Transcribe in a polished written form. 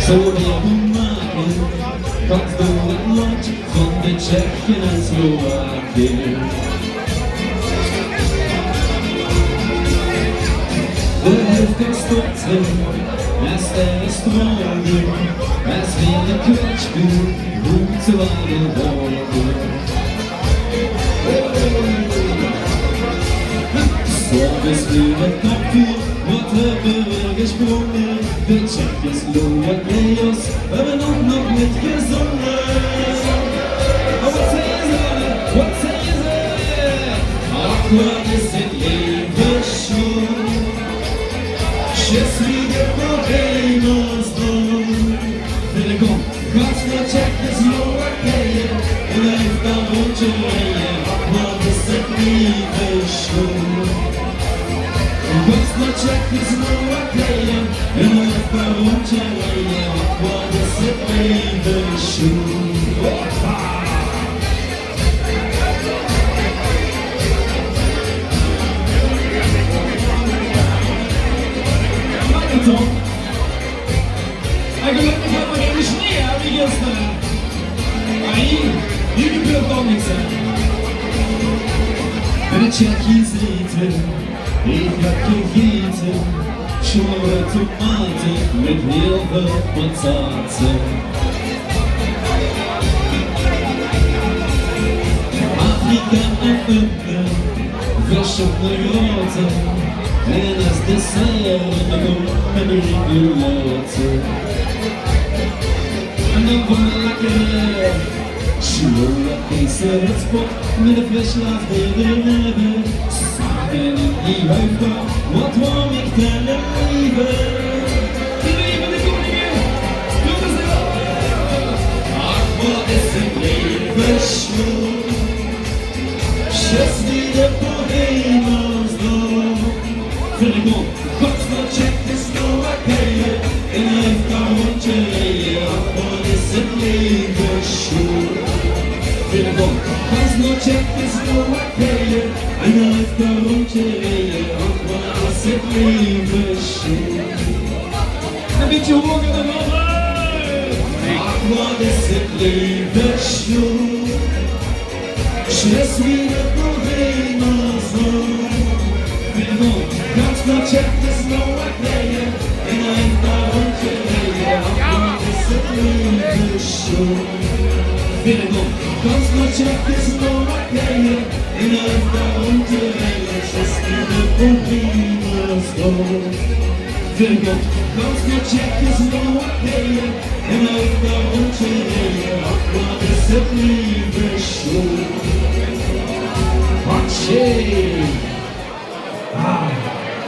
Så det är på marken, fast då är långt från det Tjeckien Slovakien. Det hälften stoppten, här ställer stranden, här svinner kvartsbord, mot så varje dag. Så beslutet att få vårt övervägersprånget, det Tjeckoslovakien oss över något mycket somrar. Och vad säger det? Vad säger det? Att man i sitt liv försvår. Счастливо поверим снова. Далеко, красная Чехословакия, и на втором челе надо согреться. Красная Чехословакия, и на втором челе надо согреться. I can look at my English near against them. You can build on it, sir. Men det tjeckis lite, i kakogiten, köra tomater med leverpatater. Afrika är öppen, versioner gratis. Hennes dessert kommer rigolata. Men vad läcker Slåa priser ett spott med det fräschla fler näver. Saken i höjda, vad var mitt eller livet? Livet är godingen, låt oss det vara. Att vad det sen blir försvår. Счастливо поверим снова. Далеко, Красная Чехословакия, и на втором челе находится левый. Далеко, Красная Чехословакия, и на втором челе находится левый. Набейте угол на голову. Находится левый. Счастливо поверим снова. Krasna Czechoslovakia, i na wtorą челе nachodится левый. Krasna Czechoslovakia, i na wtorą челе счастливо поверим снова. Krasna Czechoslovakia, i na wтором челе nachodится левый. Watch it!